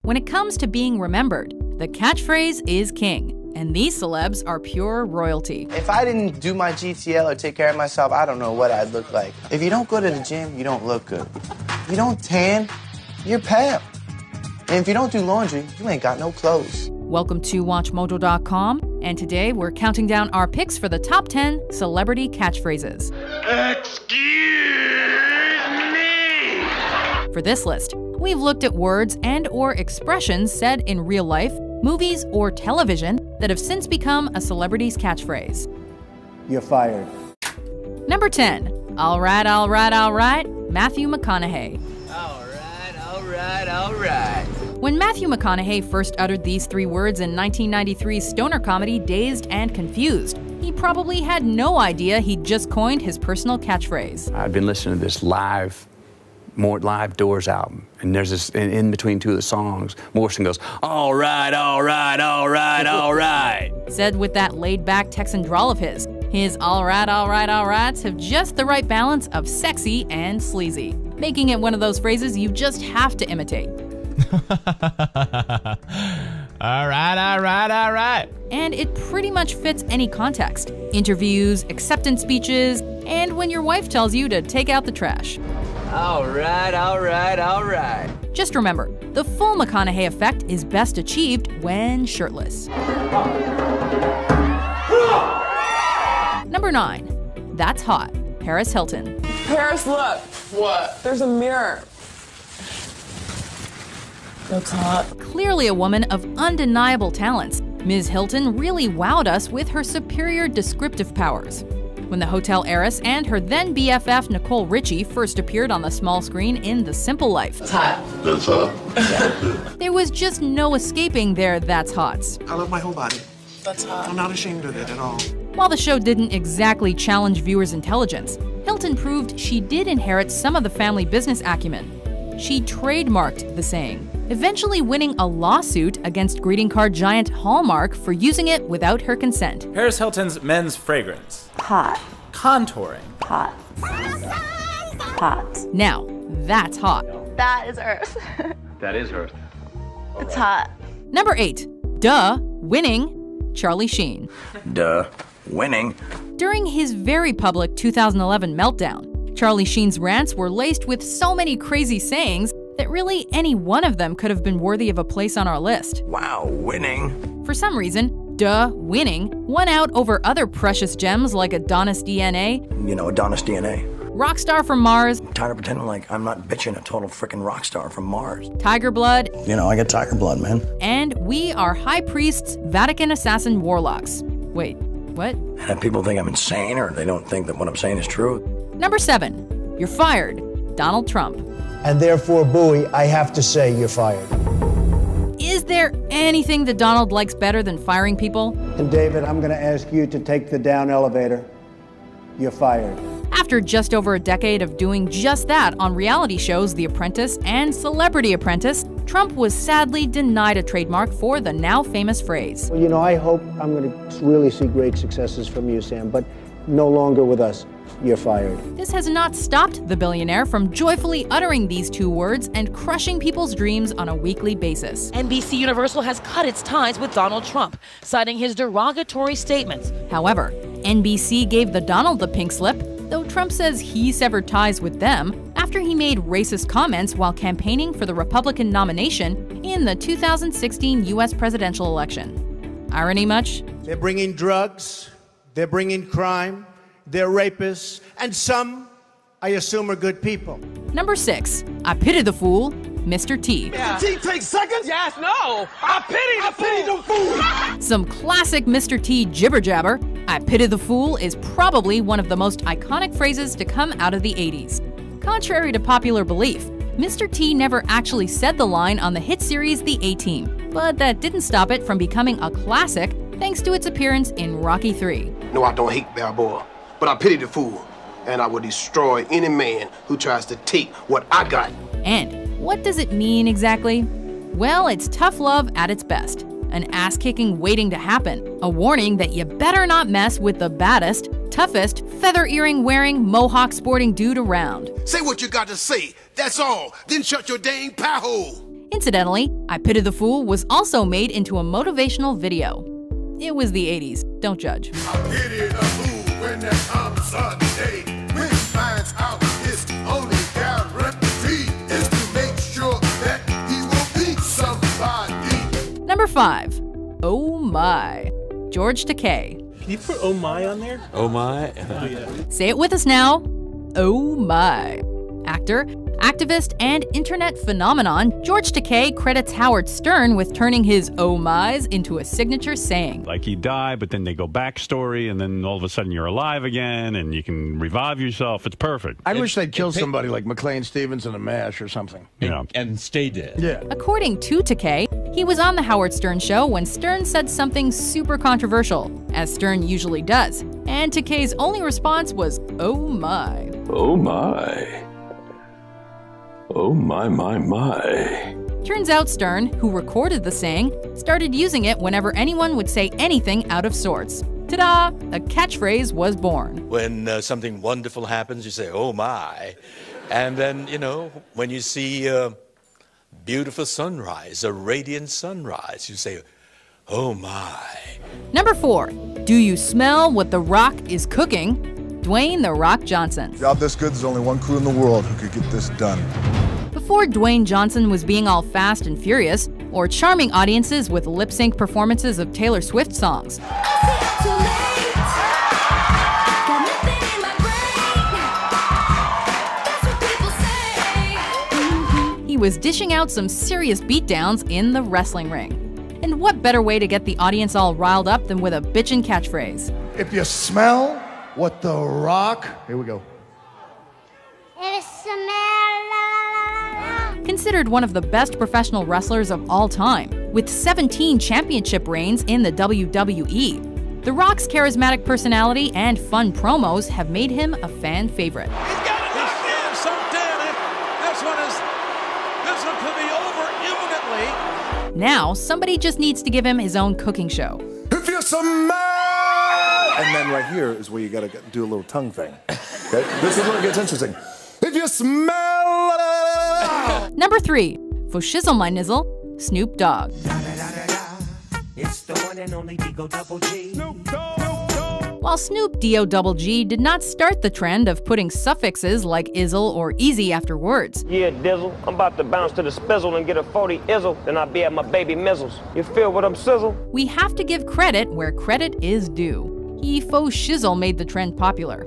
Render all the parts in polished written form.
When it comes to being remembered, the catchphrase is king. And these celebs are pure royalty. If I didn't do my GTL or take care of myself, I don't know what I'd look like. If you don't go to the gym, you don't look good. If you don't tan, you're pale. And if you don't do laundry, you ain't got no clothes. Welcome to WatchMojo.com, and today we're counting down our picks for the top 10 celebrity catchphrases. Excuse me! For this list, we've looked at words and/or expressions said in real life, movies, or television that have since become a celebrity's catchphrase. You're fired. Number 10. All right, all right, all right, Matthew McConaughey. All right, all right, all right. When Matthew McConaughey first uttered these three words in 1993's stoner comedy Dazed and Confused, he probably had no idea he'd just coined his personal catchphrase. I'd been listening to this more live Doors album, and there's this in between two of the songs, Morrison goes, all right, all right, all right, all right. Said with that laid-back Texan drawl of his all right, all right, all rights have just the right balance of sexy and sleazy, making it one of those phrases you just have to imitate. All right, all right, all right. And it pretty much fits any context. Interviews, acceptance speeches, and when your wife tells you to take out the trash. All right, all right, all right. Just remember, the full McConaughey effect is best achieved when shirtless. Number 9. That's hot. Paris Hilton. Paris, look. What? There's a mirror. That's hot. Clearly a woman of undeniable talents, Ms. Hilton really wowed us with her superior descriptive powers. When the hotel heiress and her then BFF Nicole Richie first appeared on the small screen in The Simple Life. That's hot. That's hot. There was just no escaping their that's hots. I love my whole body. That's hot. I'm not ashamed of it at all. While the show didn't exactly challenge viewers' intelligence, Hilton proved she did inherit some of the family business acumen. She trademarked the saying, eventually winning a lawsuit against greeting card giant Hallmark for using it without her consent. Paris Hilton's men's fragrance. Hot. Contouring. Hot. Hot. Now, that's hot. That is Earth. That is Earth. It's hot. Number 8. Duh, winning, Charlie Sheen. Duh, winning. During his very public 2011 meltdown, Charlie Sheen's rants were laced with so many crazy sayings that really any one of them could have been worthy of a place on our list. Wow, winning. For some reason, duh, winning won out over other precious gems like Adonis DNA, You know, Adonis DNA. Rockstar from Mars, I'm tired of pretending like I'm not bitching a total freaking rock star from Mars. Tiger Blood, You know, I got tiger blood, man. and we are high priests, Vatican assassin warlocks. Wait, what? And if people think I'm insane or they don't think that what I'm saying is true. Number 7. You're fired, Donald Trump. And therefore, Bowie, I have to say you're fired. Is there anything that Donald likes better than firing people? And David, I'm going to ask you to take the down elevator. You're fired. After just over a decade of doing just that on reality shows The Apprentice and Celebrity Apprentice, Trump was sadly denied a trademark for the now famous phrase. Well, you know, I hope I'm going to really see great successes from you, Sam, but no longer with us. You're fired. This has not stopped the billionaire from joyfully uttering these two words and crushing people's dreams on a weekly basis. NBC Universal has cut its ties with Donald Trump, citing his derogatory statements. However, NBC gave the Donald the pink slip, though Trump says he severed ties with them after he made racist comments while campaigning for the Republican nomination in the 2016 U.S. presidential election. Irony much? They're bringing drugs, they're bringing crime, they're rapists, and some, I assume, are good people. Number 6. I pity the fool, Mr. T. Yeah. T takes seconds? Yes, no. I pity the fool. Some classic Mr. T jibber jabber. I pity the fool is probably one of the most iconic phrases to come out of the 80s. Contrary to popular belief, Mr. T never actually said the line on the hit series The A-Team, but that didn't stop it from becoming a classic thanks to its appearance in Rocky III. No, I don't hate Balboa, but I pity the fool, and I will destroy any man who tries to take what I got. And what does it mean exactly? Well, it's tough love at its best. An ass-kicking waiting to happen. A warning that you better not mess with the baddest, toughest, feather earring wearing, mohawk sporting dude around. Say what you got to say, that's all, then shut your dang pie hole. Incidentally, I Pity the Fool was also made into a motivational video. It was the 80s, don't judge. I pity the fool when that comes Sunday. When he finds out his only guarantee is to make sure that he will beat somebody. Number 5. Oh My. George Takei. Can you put oh my on there? Oh my? Say it with us now. Oh my. Actor, activist, and internet phenomenon, George Takei credits Howard Stern with turning his oh my's into a signature saying. Like he died, but then they go backstory, and then all of a sudden you're alive again, and you can revive yourself. It's perfect. I wish they'd kill somebody like McLean Stevens in a MASH or something. Yeah. And stay dead. Yeah. According to Takei, he was on the Howard Stern show when Stern said something super controversial, as Stern usually does, and Takei's only response was, oh my. Oh my. Oh my, my, my. Turns out Stern, who recorded the saying, started using it whenever anyone would say anything out of sorts. Ta-da! A catchphrase was born. When something wonderful happens, you say, oh my. And then, you know, when you see a beautiful sunrise, a radiant sunrise, you say, oh my. Number 4. Do you smell what The Rock is cooking? Dwayne "The Rock" Johnson. Job this good, there's only one crew in the world who could get this done. Before Dwayne Johnson was being all fast and furious, or charming audiences with lip-sync performances of Taylor Swift songs. He was dishing out some serious beatdowns in the wrestling ring. And what better way to get the audience all riled up than with a bitchin' catchphrase? If you smell what The Rock... Here we go. Considered one of the best professional wrestlers of all time, with 17 championship reigns in the WWE. The Rock's charismatic personality and fun promos have made him a fan favorite. This one could be over imminently. Now, somebody just needs to give him his own cooking show. If you smell... And then right here is where you gotta do a little tongue thing. Okay? This is where it gets interesting. If you smell... Number 3. For shizzle my nizzle, Snoop Dogg. It's the one and only D-O-double-G. Snoop Dogg. While Snoop D-O-double-G did not start the trend of putting suffixes like izzle or easy after words. Yeah, Dizzle, I'm about to bounce to the spizzle and get a 40 izzle, then I'll be at my baby mizzles. You feel what I'm sizzle? We have to give credit where credit is due. He faux shizzle made the trend popular.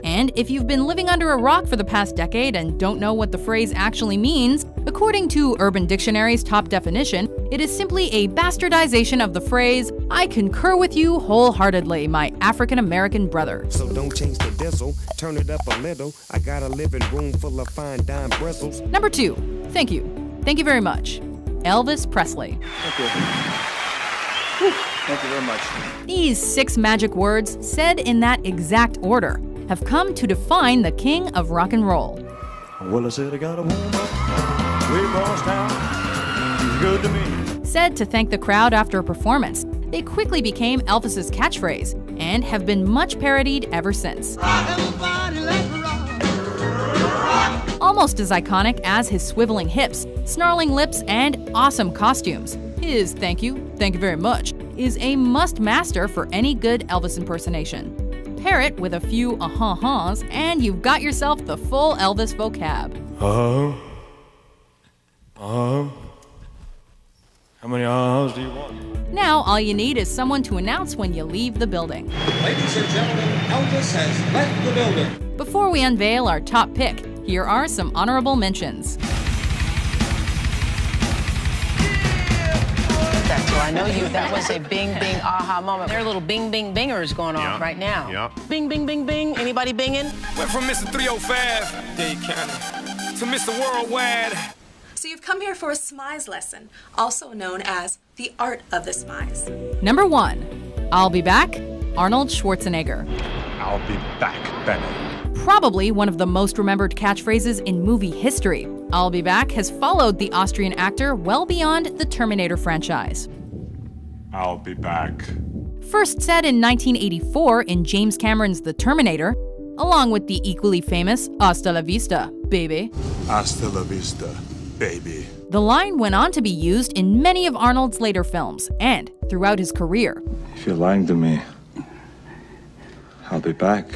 And if you've been living under a rock for the past decade and don't know what the phrase actually means, according to Urban Dictionary's top definition, it is simply a bastardization of the phrase, I concur with you wholeheartedly, my African-American brother. So don't change the diesel, turn it up a little. I got a living room full of fine dime bristles. Number 2. Thank you. Thank you very much. Elvis Presley. Thank you. Thank you very much. These 6 magic words, said in that exact order, have come to define the king of rock and roll. Well, I said I got a woman way across town. She's good to me. Said to thank the crowd after a performance, they quickly became Elvis's catchphrase and have been much parodied ever since. Almost as iconic as his swiveling hips, snarling lips, and awesome costumes, his thank you very much, is a must-master for any good Elvis impersonation. Pair it with a few uh-huh-hahs, and you've got yourself the full Elvis vocab. How many uh-hs do you want? Now all you need is someone to announce when you leave the building. Ladies and gentlemen, Elvis has left the building. Before we unveil our top pick, here are some honorable mentions. So I know that was a bing, bing, aha moment. There are little bing, bing, bingers going on right now. Yep. Bing, bing, bing, bing. Anybody binging? Went from Mr. 305, Dade County, to Mr. Worldwide. So you've come here for a smize lesson, also known as the art of the smize. Number 1. I'll be back, Arnold Schwarzenegger. I'll be back, Benny. Probably one of the most remembered catchphrases in movie history. I'll be back has followed the Austrian actor well beyond the Terminator franchise. I'll be back. First said in 1984 in James Cameron's The Terminator, along with the equally famous "Hasta la vista, baby." Hasta la vista, baby. The line went on to be used in many of Arnold's later films and throughout his career. If you're lying to me, I'll be back.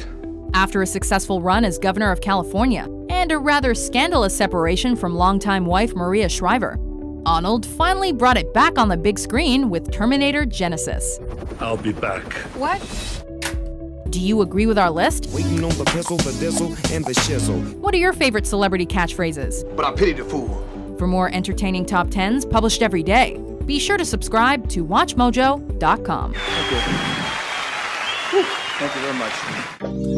After a successful run as governor of California and a rather scandalous separation from longtime wife Maria Shriver, Arnold finally brought it back on the big screen with Terminator Genesis. I'll be back. What? Do you agree with our list? Waiting on the pistol, the dizzle, and the shizzle. What are your favorite celebrity catchphrases? But I pity the fool. For more entertaining top 10s published every day, be sure to subscribe to WatchMojo.com. Thank you very much.